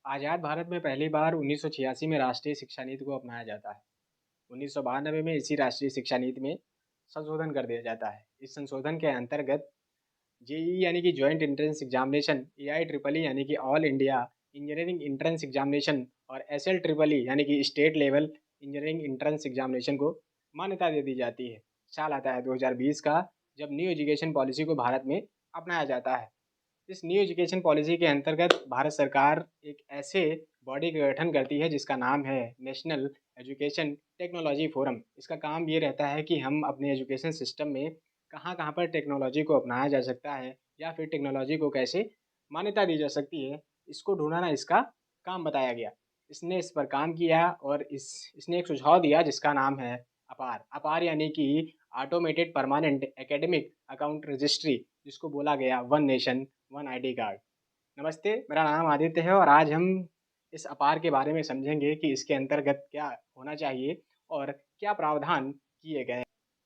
आज़ाद भारत में पहली बार 1986 में राष्ट्रीय शिक्षा नीति को अपनाया जाता है। 1992 में इसी राष्ट्रीय शिक्षा नीति में संशोधन कर दिया जाता है। इस संशोधन के अंतर्गत जेईई यानी कि joint entrance examination, AI triple E यानी कि all India engineering entrance examination और एसएल ट्रिपल ई यानी कि state level engineering entrance examination को मान्यता दे दी जाती है। साल आता है 2020 का, जब न्यू एजुकेशन पॉलिसी को भारत में अपनाया जाता है। इस न्यू एजुकेशन पॉलिसी के अंतर्गत भारत सरकार एक ऐसे बॉडी का गठन करती है जिसका नाम है नेशनल एजुकेशन टेक्नोलॉजी फोरम। इसका काम ये रहता है कि हम अपने एजुकेशन सिस्टम में कहाँ कहाँ पर टेक्नोलॉजी को अपनाया जा सकता है या फिर टेक्नोलॉजी को कैसे मान्यता दी जा सकती है, इसको ढूंढना इसका काम बताया गया। इसने इस पर काम किया और इसने एक सुझाव दिया जिसका नाम है अपार। अपार यानी कि automated permanent academic account registry, जिसको बोला गया one nation one ID card. नमस्ते, मेरा नाम आदित्य है और आज हम इस अपार के बारे में समझेंगे कि इसके अंतर्गत क्या होना चाहिए और क्या प्रावधान किए गए।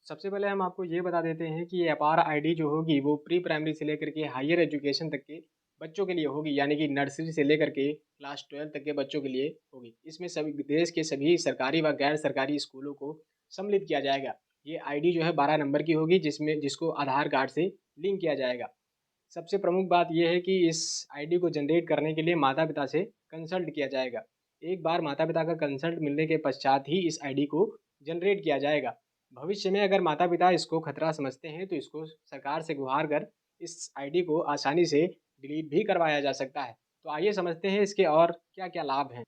सबसे पहले हम आपको ये बता देते हैं कि ये अपार आईडी जो होगी वो प्री प्राइमरी से लेकर के हायर एजुकेशन तक के बच्चों के लिए होगी, यानी कि नर्सरी से लेकर के क्लास 12 तक के बच्चों के लिए होगी। इसमें सभी देश के सभी सरकारी व गैर सरकारी स्कूलों को सम्मिलित किया जाएगा। ये आईडी जो है 12 नंबर की होगी, जिसको आधार कार्ड से लिंक किया जाएगा। सबसे प्रमुख बात यह है कि इस आईडी को जनरेट करने के लिए माता-पिता से कंसल्ट किया जाएगा। एक बार माता-पिता का कंसल्ट मिलने के पश्चात ही इस आईडी को जनरेट किया जाएगा। भविष्य में अगर माता-पिता इसको खतरा समझते हैं तो इसको सरकार से गुहार कर इस आईडी को आसानी से डिलीट भी करवाया जा सकता है। तो आइए समझते हैं इसके और क्या-क्या लाभ हैं।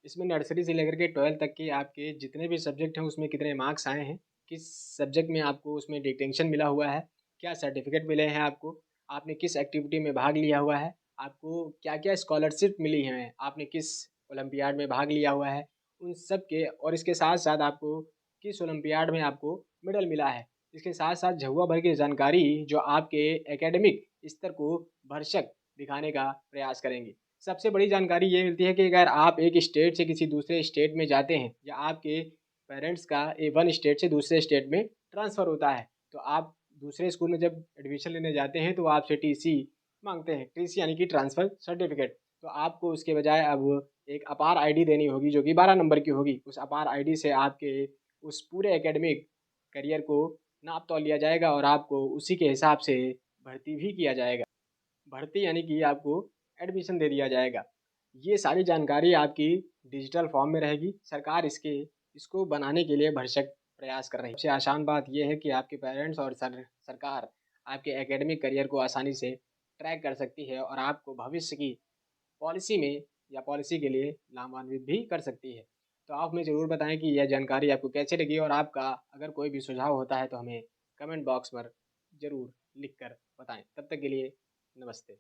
इसमें नर्सरी से लेकर के 12 तक के आपके जितने भी सब्जेक्ट हैं उसमें कितने मार्क्स आए हैं, किस सब्जेक्ट में आपको उसमें डिक्टेंशन मिला हुआ है, क्या सर्टिफिकेट मिले हैं आपको, आपने किस एक्टिविटी में भाग लिया हुआ है, आपको क्या-क्या स्कॉलरशिप मिली हैं, आपने किस ओलंपियाड में भाग लिया हुआ है, उन सब के और इसके साथ-साथ आपको किस ओलंपियाड में आपको मेडल मिला है। इसके साथ-साथ झउआ भर की जानकारी जो आपके एकेडमिक स्तर को भरसक दिखाने का प्रयास करेंगी। सबसे बड़ी जानकारी ये मिलती है कि अगर आप एक स्टेट से किसी दूसरे स्टेट में जाते हैं या आपके पेरेंट्स का वन स्टेट से दूसरे स्टेट में ट्रांसफ़र होता है, तो आप दूसरे स्कूल में जब एडमिशन लेने जाते हैं तो वो आपसे टीसी माँगते हैं। टीसी यानी कि ट्रांसफ़र सर्टिफ़िकेट। तो आपको उसके बजाय अब एक अपार आईडी देनी होगी जो कि 12 नंबर की होगी। उस अपार आईडी से आपके उस पूरे एकेडमिक करियर को नाप-तौल लिया जाएगा और आपको उसी के हिसाब से भर्ती भी किया जाएगा। भर्ती यानी कि आपको एडमिशन दे दिया जाएगा। ये सारी जानकारी आपकी डिजिटल फॉर्म में रहेगी। सरकार इसको बनाने के लिए भरसक प्रयास कर रही है। सबसे आसान बात ये है कि आपके पेरेंट्स और सरकार आपके एकेडमिक करियर को आसानी से ट्रैक कर सकती है और आपको भविष्य की पॉलिसी में या पॉलिसी के लिए लाभान्वित भी कर सकती है। तो आप हमें ज़रूर बताएँ कि यह जानकारी आपको कैसी लगी और आपका अगर कोई भी सुझाव होता है तो हमें कमेंट बॉक्स पर ज़रूर लिख कर बताएँ। तब तक के लिए नमस्ते।